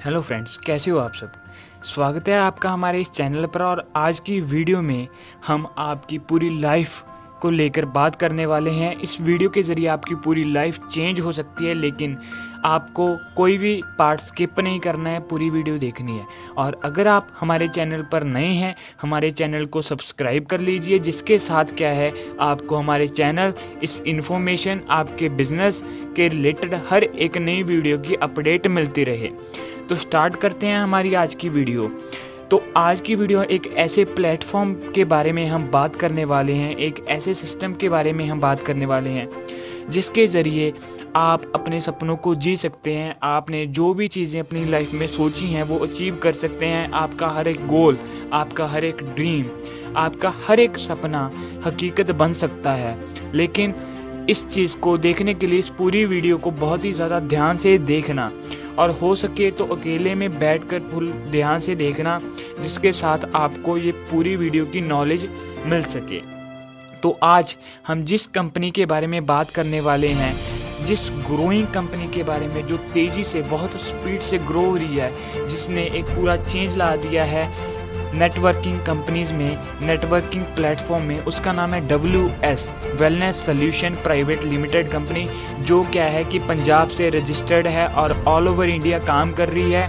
Hello friends, कैसे हो आप सब। स्वागत है आपका हमारे इस चैनल पर। और आज की वीडियो में हम आपकी पूरी लाइफ को लेकर बात करने वाले हैं। इस वीडियो के ज़रिए आपकी पूरी लाइफ चेंज हो सकती है, लेकिन आपको कोई भी पार्ट स्किप नहीं करना है, पूरी वीडियो देखनी है। और अगर आप हमारे चैनल पर नए हैं, हमारे चैनल को सब्सक्राइब कर लीजिए, जिसके साथ क्या है, आपको हमारे चैनल इस इन्फॉर्मेशन आपके बिजनेस के रिलेटेड हर एक नई वीडियो की अपडेट मिलती रहे। तो स्टार्ट करते हैं हमारी आज की वीडियो। तो आज की वीडियो एक ऐसे प्लेटफॉर्म के बारे में हम बात करने वाले हैं, एक ऐसे सिस्टम के बारे में हम बात करने वाले हैं जिसके ज़रिए आप अपने सपनों को जी सकते हैं। आपने जो भी चीज़ें अपनी लाइफ में सोची हैं वो अचीव कर सकते हैं। आपका हर एक गोल, आपका हर एक ड्रीम, आपका हर एक सपना हकीकत बन सकता है। लेकिन इस चीज़ को देखने के लिए इस पूरी वीडियो को बहुत ही ज़्यादा ध्यान से देखना, और हो सके तो अकेले में बैठकर फुल ध्यान से देखना, जिसके साथ आपको ये पूरी वीडियो की नॉलेज मिल सके। तो आज हम जिस कंपनी के बारे में बात करने वाले हैं, जिस ग्रोइंग कंपनी के बारे में जो तेज़ी से बहुत स्पीड से ग्रो हो रही है, जिसने एक पूरा चेंज ला दिया है नेटवर्किंग कंपनीज में, नेटवर्किंग प्लेटफॉर्म में, उसका नाम है WS wellness solution private limited company, जो क्या है कि पंजाब से रजिस्टर्ड है और ऑल ओवर इंडिया काम कर रही है।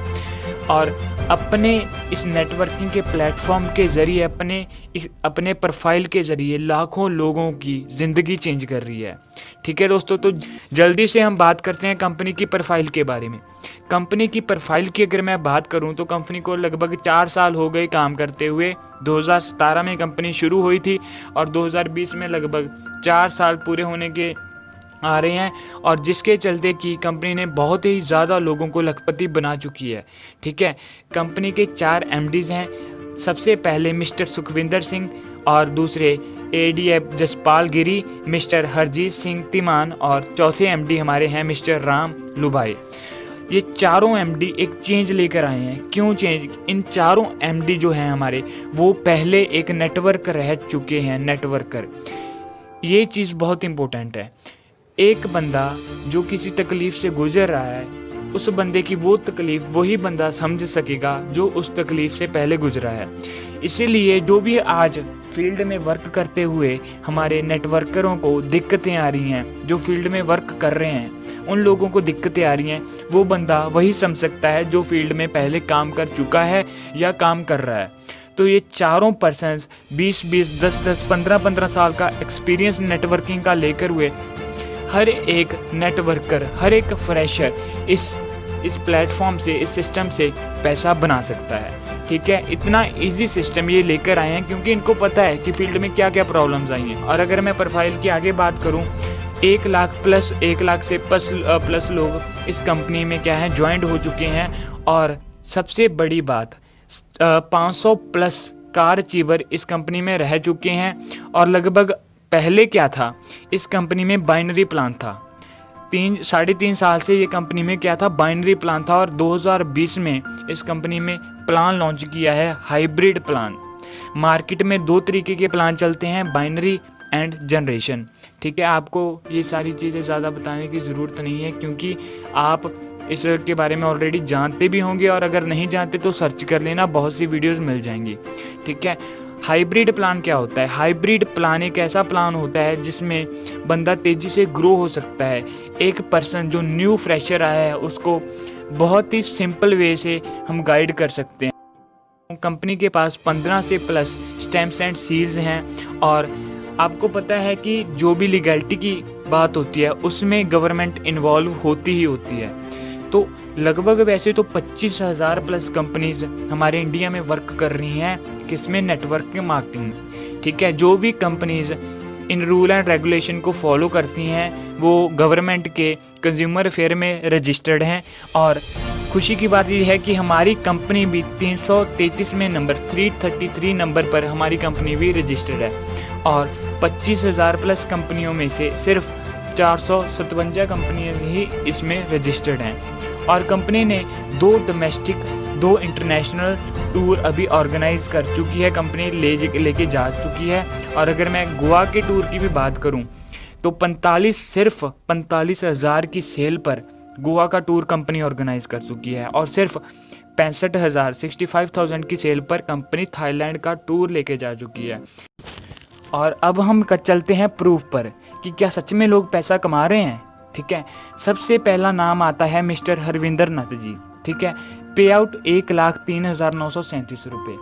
और अपने इस नेटवर्किंग के प्लेटफॉर्म के ज़रिए, अपने प्रोफाइल के ज़रिए लाखों लोगों की ज़िंदगी चेंज कर रही है। ठीक है दोस्तों, तो जल्दी से हम बात करते हैं कंपनी की प्रोफाइल के बारे में। कंपनी की प्रोफाइल की अगर मैं बात करूं तो कंपनी को लगभग 4 साल हो गए काम करते हुए। 2017 में कंपनी शुरू हुई थी और 2020 में लगभग 4 साल पूरे होने के आ रहे हैं, और जिसके चलते कि कंपनी ने बहुत ही ज़्यादा लोगों को लखपति बना चुकी है। ठीक है, कंपनी के 4 MDs हैं। सबसे पहले मिस्टर सुखविंदर सिंह, और दूसरे ADF जसपाल गिरी, मिस्टर हरजीत सिंह तिमान, और चौथे MD हमारे हैं मिस्टर राम लुभाई। ये चारों MD एक चेंज लेकर आए हैं। क्यों चेंज? इन चारों MD जो हैं हमारे, वो पहले एक नेटवर्क रह चुके हैं, नेटवर्कर। ये चीज़ बहुत इंपॉर्टेंट है। एक बंदा जो किसी तकलीफ से गुजर रहा है, उस बंदे की वो तकलीफ वही बंदा समझ सकेगा जो उस तकलीफ से पहले गुजरा है। इसीलिए जो भी आज फील्ड में वर्क करते हुए हमारे नेटवर्करों को दिक्कतें आ रही हैं, जो फील्ड में वर्क कर रहे हैं उन लोगों को दिक्कतें आ रही हैं, वो बंदा वही समझ सकता है जो फील्ड में पहले काम कर चुका है या काम कर रहा है। तो ये चारों पर्सन्स 20-20, 10-10, 15-15 साल का एक्सपीरियंस नेटवर्किंग का लेकर हुए हर एक नेटवर्कर, हर एक फ्रेशर इस प्लेटफॉर्म से, इस सिस्टम से पैसा बना सकता है। ठीक है, इतना इजी सिस्टम ये लेकर आए हैं क्योंकि इनको पता है कि फील्ड में क्या क्या प्रॉब्लम्स आई हैं। और अगर मैं प्रोफाइल की आगे बात करूं, 1 लाख प्लस, 1 लाख से प्लस लोग इस कंपनी में क्या है, ज्वाइंट हो चुके हैं। और सबसे बड़ी बात, 500 प्लस कार अचीवर इस कंपनी में रह चुके हैं। और लगभग पहले क्या था, इस कंपनी में बाइनरी प्लान था। 3-3.5 साल से ये कंपनी में क्या था, बाइनरी प्लान था। और 2020 में इस कंपनी में प्लान लॉन्च किया है, हाइब्रिड प्लान। मार्केट में 2 तरीके के प्लान चलते हैं, बाइनरी एंड जनरेशन। ठीक है, आपको ये सारी चीज़ें ज़्यादा बताने की ज़रूरत नहीं है क्योंकि आप इसके बारे में ऑलरेडी जानते भी होंगे, और अगर नहीं जानते तो सर्च कर लेना, बहुत सी वीडियोस मिल जाएंगी। ठीक है, हाइब्रिड प्लान क्या होता है? हाइब्रिड प्लान एक ऐसा प्लान होता है जिसमें बंदा तेज़ी से ग्रो हो सकता है। एक पर्सन जो न्यू फ्रेशर आया है उसको बहुत ही सिंपल वे से हम गाइड कर सकते हैं। कंपनी के पास 15 से प्लस स्टैम्प्स एंड सील्स हैं, और आपको पता है कि जो भी लीगैलिटी की बात होती है उसमें गवर्नमेंट इन्वॉल्व होती ही होती है। तो लगभग वैसे तो 25,000 प्लस कंपनीज हमारे इंडिया में वर्क कर रही हैं, किसमें, नेटवर्क मार्केटिंग। ठीक है, जो भी companies in rule and regulation को फॉलो करती हैं वो गवर्नमेंट के कंज्यूमर अफेयर में रजिस्टर्ड हैं। और खुशी की बात यह है कि हमारी कंपनी भी 333 में नंबर 333 नंबर पर हमारी कंपनी भी रजिस्टर्ड है। और 25,000 प्लस कंपनियों में से सिर्फ 457 कंपनियां ही इसमें रजिस्टर्ड हैं। और कंपनी ने 2 डोमेस्टिक, 2 इंटरनेशनल टूर अभी ऑर्गेनाइज कर चुकी है, कंपनी लेके जा चुकी है। और अगर मैं गोवा के टूर की भी बात करूं तो 45,000 की सेल पर गोवा का टूर कंपनी ऑर्गेनाइज कर चुकी है और सिर्फ 65,000 की सेल पर कंपनी थाईलैंड का टूर लेके जा चुकी है। और अब हम चलते हैं प्रूफ पर कि क्या सच में लोग पैसा कमा रहे हैं। ठीक है, सबसे पहला नाम आता है मिस्टर हरविंदर नाथ जी। ठीक है, पे आउट 1,03,937 रुपये।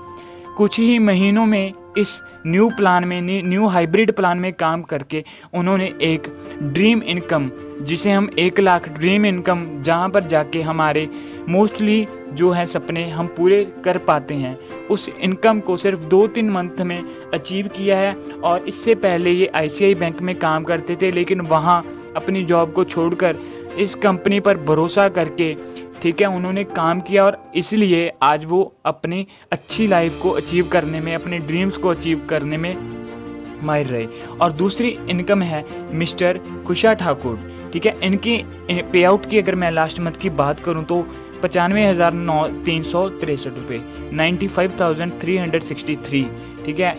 कुछ ही महीनों में इस न्यू हाइब्रिड प्लान में काम करके उन्होंने एक ड्रीम इनकम, जिसे हम 1 लाख ड्रीम इनकम, जहां पर जाके हमारे मोस्टली जो है सपने हम पूरे कर पाते हैं, उस इनकम को सिर्फ 2-3 मंथ में अचीव किया है। और इससे पहले ये ICICI बैंक में काम करते थे, लेकिन वहाँ अपनी जॉब को छोड़कर इस कंपनी पर भरोसा करके, ठीक है, उन्होंने काम किया और इसलिए आज वो अपनी अच्छी लाइफ को अचीव करने में, अपने ड्रीम्स को अचीव करने में माहिर रहे। और दूसरी इनकम है मिस्टर कुशा ठाकुर। ठीक है, इनकी पे आउट की अगर मैं लास्ट मंथ की बात करूं तो 95,363 रुपये, 95,363। ठीक है,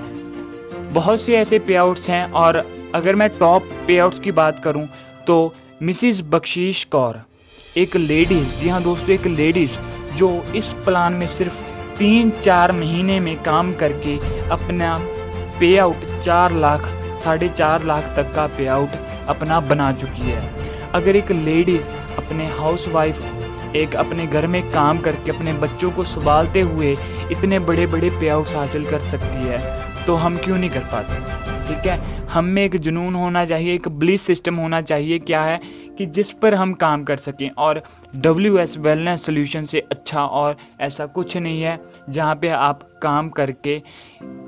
बहुत से ऐसे पे आउट्स हैं। और अगर मैं टॉप पे आउट्स की बात करूं तो मिसिज बख्शीश कौर, एक लेडीज, जी हाँ दोस्तों, एक लेडीज जो इस प्लान में सिर्फ 3-4 महीने में काम करके अपना पे आउट 4 लाख, 4.5 लाख तक का पे आउट अपना बना चुकी है। अगर एक लेडीज अपने हाउस वाइफ, एक अपने घर में काम करके अपने बच्चों को संभालते हुए इतने बड़े बड़े पे आउट्स हासिल कर सकती है, तो हम क्यों नहीं कर पाते। ठीक है, हम में एक जुनून होना चाहिए, एक बिलीफ सिस्टम होना चाहिए, क्या है कि जिस पर हम काम कर सकें। और WS वेलनेस सोल्यूशन से अच्छा और ऐसा कुछ नहीं है जहाँ पे आप काम करके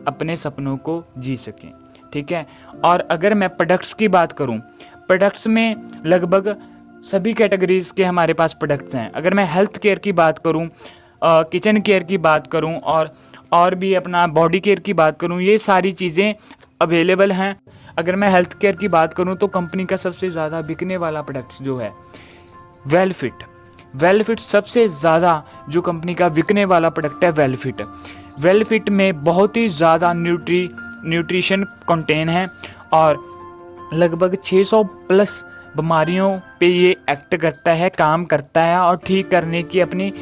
अपने सपनों को जी सकें। ठीक है, और अगर मैं प्रोडक्ट्स की बात करूँ, प्रोडक्ट्स में लगभग सभी कैटेगरीज के हमारे पास प्रोडक्ट्स हैं। अगर मैं हेल्थ केयर की बात करूँ, किचन केयर की बात करूँ और भी अपना बॉडी केयर की बात करूँ, ये सारी चीज़ें अवेलेबल हैं। अगर मैं हेल्थ केयर की बात करूँ तो कंपनी का सबसे ज़्यादा बिकने वाला प्रोडक्ट जो है वेलफिट सबसे ज़्यादा जो कंपनी का बिकने वाला प्रोडक्ट है वेलफिट में बहुत ही ज़्यादा न्यूट्रिशन कंटेन है और लगभग 600 प्लस बीमारियों पे ये एक्ट करता है, काम करता है और ठीक करने की अपनी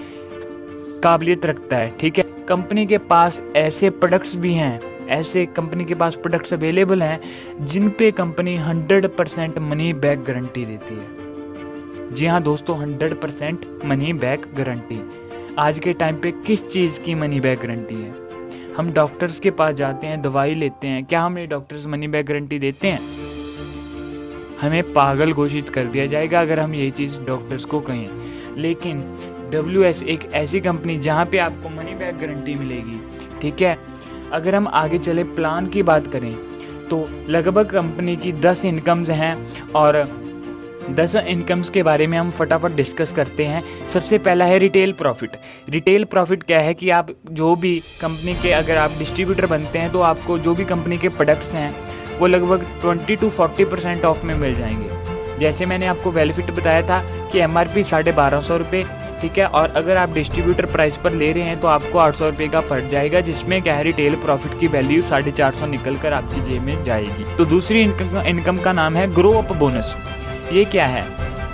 काबिलियत रखता है। ठीक है, कंपनी के पास ऐसे प्रोडक्ट्स भी हैं, ऐसे कंपनी के पास प्रोडक्ट्स अवेलेबल हैं जिन पे कंपनी 100% मनी बैक गारंटी देती है। जी हाँ दोस्तों, 100% मनी बैक गारंटी। आज के टाइम पे किस चीज़ की मनी बैक गारंटी है? हम डॉक्टर्स के पास जाते हैं, दवाई लेते हैं, क्या हमें डॉक्टर्स मनी बैक गारंटी देते हैं? हमें पागल घोषित कर दिया जाएगा अगर हम यही चीज़ डॉक्टर्स को कहें। लेकिन WS एक ऐसी कंपनी जहाँ पे आपको मनी बैक गारंटी मिलेगी। ठीक है, अगर हम आगे चले प्लान की बात करें तो लगभग कंपनी की 10 इनकम्स हैं और 10 इनकम्स के बारे में हम फटाफट डिस्कस करते हैं। सबसे पहला है रिटेल प्रॉफिट। रिटेल प्रॉफिट क्या है कि आप जो भी कंपनी के, अगर आप डिस्ट्रीब्यूटर बनते हैं तो आपको जो भी कंपनी के प्रोडक्ट्स हैं वो लगभग 20-40% ऑफ में मिल जाएंगे। जैसे मैंने आपको वेलफिट बताया था कि MRP 1250 रुपये। ठीक है, और अगर आप डिस्ट्रीब्यूटर प्राइस पर ले रहे हैं तो आपको 800 रुपये का पड़ जाएगा, जिसमें क्या है रिटेल प्रॉफिट की वैल्यू 450 निकल कर आपकी जेब में जाएगी। तो दूसरी इनकम का नाम है ग्रो अप बोनस। ये क्या है?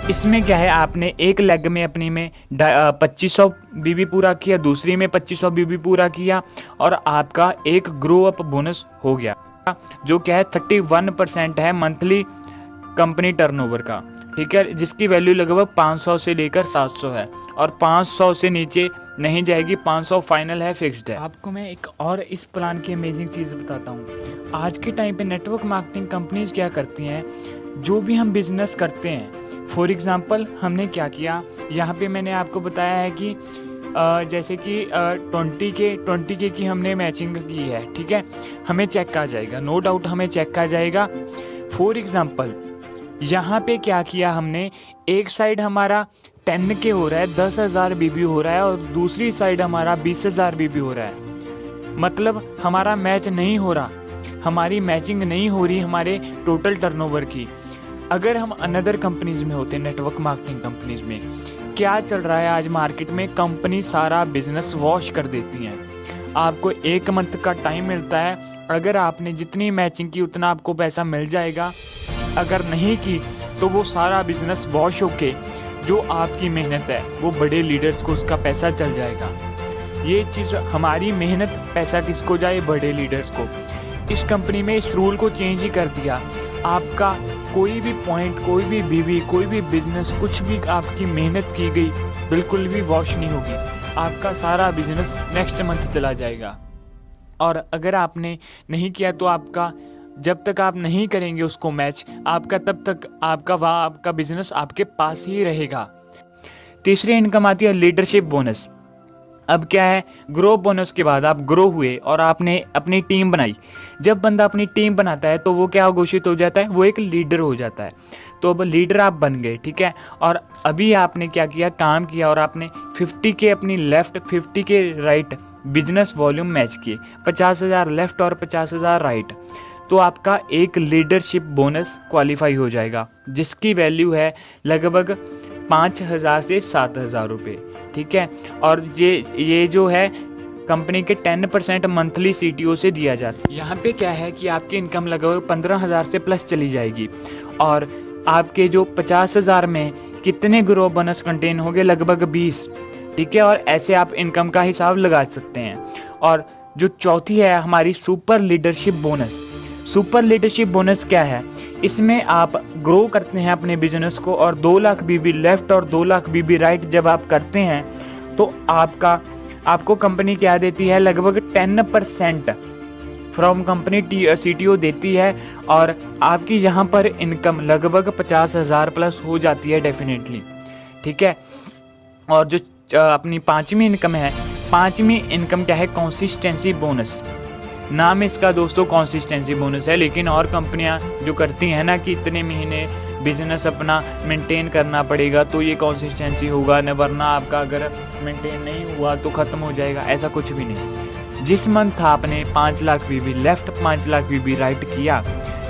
इसमें क्या है, आपने एक लेग में अपनी में 2500 BB पूरा किया, दूसरी में 2500 BB पूरा किया और आपका एक ग्रो अप बोनस हो गया, जो क्या है 31% है मंथली कंपनी टर्नओवर का। ठीक है, जिसकी वैल्यू लगभग 500 से लेकर 700 है और 500 से नीचे नहीं जाएगी, 500 फाइनल है, फिक्स्ड है। आपको मैं एक और इस प्लान की अमेजिंग चीज़ बताता हूँ। आज के टाइम पे नेटवर्क मार्केटिंग कंपनीज क्या करती हैं, जो भी हम बिजनेस करते हैं, फॉर एग्जांपल हमने क्या किया, यहाँ पे मैंने आपको बताया है कि जैसे कि 20K की हमने मैचिंग की है। ठीक है, हमें चेक आ जाएगा, नो डाउट हमें चेक आ जाएगा। फॉर एग्जांपल यहाँ पे क्या किया हमने, एक साइड हमारा 10K हो रहा है, 10,000 BB हो रहा है और दूसरी साइड हमारा 20,000 BB हो रहा है। मतलब हमारा मैच नहीं हो रहा, हमारी मैचिंग नहीं हो रही हमारे टोटल टर्नओवर की। अगर हम अनदर कंपनीज में होते, नेटवर्क मार्केटिंग कंपनीज में क्या चल रहा है आज मार्केट में, कंपनी सारा बिजनेस वॉश कर देती हैं। आपको 1 मंथ का टाइम मिलता है, अगर आपने जितनी मैचिंग की उतना आपको पैसा मिल जाएगा, अगर नहीं की तो वो सारा बिजनेस वॉश होके जो आपकी मेहनत है वो बड़े लीडर्स को उसका पैसा चल जाएगा। ये चीज़ हमारी मेहनत पैसा किसको जाए? बड़े लीडर्स को। इस कंपनी में इस रूल को चेंज ही कर दिया। आपका कोई भी पॉइंट, कोई भी बीवी, कोई भी बिजनेस, कुछ भी आपकी मेहनत की गई बिल्कुल भी वॉश नहीं होगी। आपका सारा बिजनेस नेक्स्ट मंथ चला जाएगा। और अगर आपने नहीं किया तो आपका, जब तक आप नहीं करेंगे उसको मैच, आपका तब तक आपका बिजनेस आपके पास ही रहेगा। तीसरी इनकम आती है लीडरशिप बोनस। अब क्या है, ग्रो बोनस के बाद आप ग्रो हुए और आपने अपनी टीम बनाई। जब बंदा अपनी टीम बनाता है तो वो क्या घोषित हो जाता है? वो एक लीडर हो जाता है। तो अब लीडर आप बन गए, ठीक है। और अभी आपने क्या किया? काम किया और आपने 50 के अपनी लेफ्ट, 50 के राइट बिजनेस वॉल्यूम मैच किए। 50,000 लेफ्ट और 50,000 राइट। तो आपका एक लीडरशिप बोनस क्वालिफाई हो जाएगा, जिसकी वैल्यू है लगभग 5,000 से 7,000 रुपये, ठीक है। और ये जो है कंपनी के 10% मंथली CTO से दिया जाता है। यहाँ पे क्या है कि आपकी इनकम लगभग 15,000 से प्लस चली जाएगी। और आपके जो 50,000 में कितने ग्रो बोनस कंटेन होंगे? लगभग 20, ठीक है। और ऐसे आप इनकम का हिसाब लगा सकते हैं। और जो चौथी है हमारी super leadership bonus. Super leadership bonus क्या है? इसमें आप ग्रो करते हैं अपने बिजनेस को और 2 लाख BB लेफ्ट और 2 लाख BB राइट जब आप करते हैं तो आपको कंपनी क्या देती है? लगभग 10% फ्रॉम कंपनी CTO देती है। और आपकी यहाँ पर इनकम लगभग 50,000 प्लस हो जाती है डेफिनेटली, ठीक है। और जो अपनी पांचवी इनकम है, पांचवी इनकम क्या है? Consistency bonus. नाम इसका दोस्तों कंसिस्टेंसी बोनस है, लेकिन और कंपनियां जो करती हैं ना कि इतने महीने बिजनेस अपना मेंटेन करना पड़ेगा तो ये कंसिस्टेंसी होगा, न वरना आपका अगर मेंटेन नहीं हुआ तो ख़त्म हो जाएगा। ऐसा कुछ भी नहीं। जिस मंथ आपने 5 lakh BB left, 5 lakh BB right किया,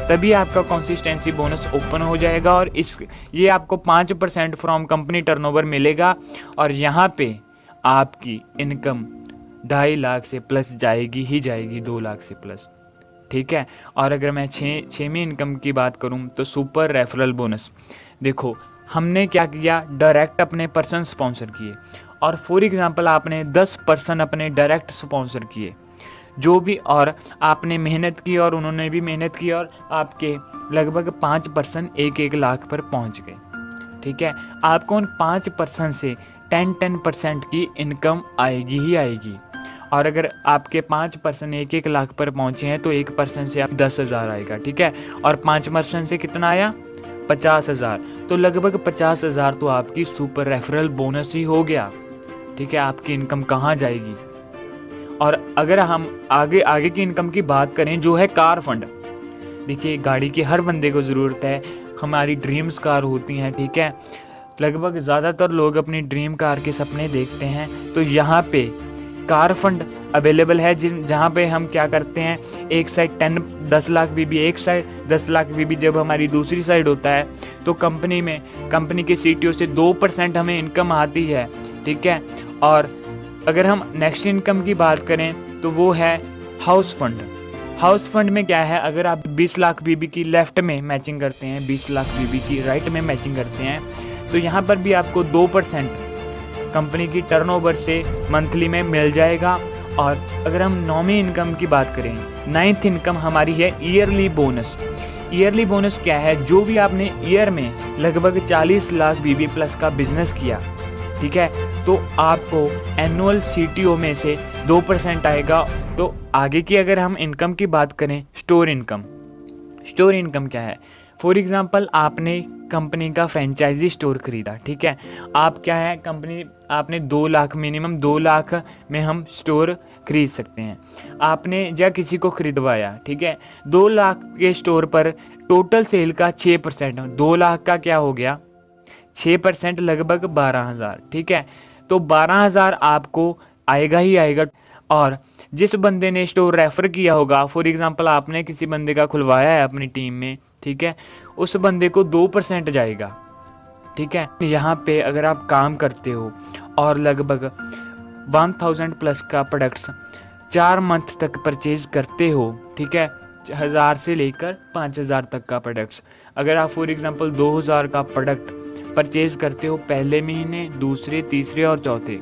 तभी आपका कंसिस्टेंसी बोनस ओपन हो जाएगा। और ये आपको 5% फ्रॉम कंपनी टर्नओवर मिलेगा। और यहाँ पे आपकी इनकम 2.5 लाख से प्लस जाएगी ही जाएगी, 2 लाख से प्लस, ठीक है। और अगर मैं छवीं इनकम की बात करूं तो सुपर रेफरल बोनस। देखो हमने क्या किया? डायरेक्ट अपने पर्सन स्पॉन्सर किए। और फॉर एग्जांपल आपने 10 पर्सन अपने डायरेक्ट स्पॉन्सर किए, जो भी, और आपने मेहनत की और उन्होंने भी मेहनत की और आपके लगभग 5 पर्सन 1-1 लाख पर पहुंच गए, ठीक है। आपको उन 5 पर्सन से 10% की इनकम आएगी ही आएगी। और अगर आपके 5% 1-1 लाख पर पहुंचे हैं तो 1% से आप 10,000 आएगा, ठीक है। और 5% से कितना आया? 50,000। तो लगभग 50,000 तो आपकी सुपर रेफरल बोनस ही हो गया, ठीक है। आपकी इनकम कहाँ जाएगी? और अगर हम आगे की इनकम की बात करें जो है कार फंड। देखिए गाड़ी की हर बंदे को ज़रूरत है, हमारी ड्रीम्स कार होती हैं, ठीक है। लगभग ज़्यादातर लोग अपनी ड्रीम कार के सपने देखते हैं। तो यहाँ पे कार फंड अवेलेबल है जहाँ पे हम क्या करते हैं, एक साइड 10 लाख BB, एक साइड 10 लाख BB जब हमारी दूसरी साइड होता है तो कंपनी के CTO से 2% हमें इनकम आती है, ठीक है। और अगर हम नेक्स्ट इनकम की बात करें तो वो है हाउस फंड। हाउस फंड में क्या है? अगर आप 20 लाख BB की लेफ्ट में मैचिंग करते हैं, 20 लाख BB की राइट में मैचिंग करते हैं, तो यहाँ पर भी आपको 2% कंपनी की टर्नओवर से मंथली में मिल जाएगा। और अगर हम 9वीं इनकम की बात करें, 9th इनकम हमारी है ईयरली बोनस। ईयरली बोनस क्या है? जो भी आपने ईयर में लगभग 40 लाख BB प्लस का बिजनेस किया, ठीक है, तो आपको एनुअल CTO में से 2% आएगा। तो आगे की अगर हम इनकम की बात करें, स्टोर इनकम। स्टोर इनकम क्या है? फॉर एग्जांपल आपने कंपनी का फ्रेंचाइजी स्टोर खरीदा, ठीक है। आप क्या है, कंपनी आपने 2 लाख, मिनिमम 2 लाख में हम स्टोर खरीद सकते हैं। आपने या किसी को खरीदवाया, ठीक है, 2 लाख के स्टोर पर टोटल सेल का 6%, 2 लाख का क्या हो गया? 6% लगभग 12,000, ठीक है। तो 12,000 आपको आएगा ही आएगा। और जिस बंदे ने स्टोर रेफर किया होगा, फॉर एग्जांपल आपने किसी बंदे का खुलवाया है अपनी टीम में, ठीक है, उस बंदे को 2% जाएगा, ठीक है। यहाँ पे अगर आप काम करते हो और लगभग 1000 प्लस का प्रोडक्ट्स 4 मंथ तक परचेज करते हो, ठीक है, 1000 से लेकर 5000 तक का प्रोडक्ट्स, अगर आप फॉर एग्जांपल 2000 का प्रोडक्ट परचेज करते हो पहले महीने, दूसरे, तीसरे और चौथे,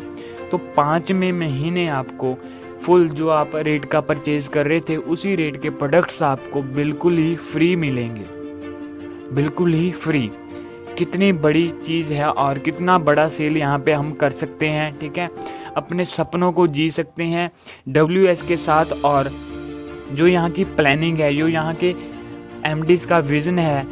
तो 5वें महीने आपको फुल जो आप रेट का परचेज कर रहे थे उसी रेट के प्रोडक्ट्स आपको बिल्कुल ही फ्री मिलेंगे, बिल्कुल ही फ्री। कितनी बड़ी चीज़ है और कितना बड़ा सेल यहाँ पे हम कर सकते हैं, ठीक है। अपने सपनों को जी सकते हैं WS के साथ। और जो यहाँ की प्लानिंग है, जो यहाँ के MDs का विज़न है,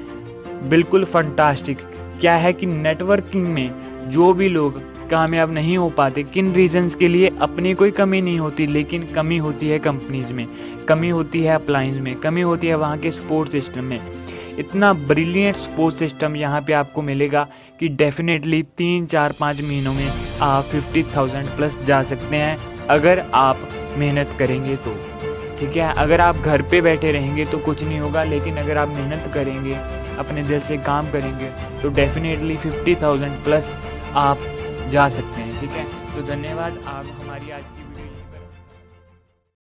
बिल्कुल फंटास्टिक। क्या है कि नेटवर्किंग में जो भी लोग कामयाब नहीं हो पाते, किन रीजंस के लिए, अपनी कोई कमी नहीं होती, लेकिन कमी होती है कंपनीज में, कमी होती है अप्लायंस में, कमी होती है वहाँ के सपोर्ट सिस्टम में। इतना ब्रिलियंट सपोर्ट सिस्टम यहाँ पे आपको मिलेगा कि डेफिनेटली 3, 4, 5 महीनों में आप 50,000 प्लस जा सकते हैं अगर आप मेहनत करेंगे तो, ठीक है। अगर आप घर पे बैठे रहेंगे तो कुछ नहीं होगा, लेकिन अगर आप मेहनत करेंगे, अपने दिल से काम करेंगे, तो डेफिनेटली 50,000 प्लस आप जा सकते हैं, ठीक है। तो धन्यवाद, आप हमारी आज की वीडियो यहीं पर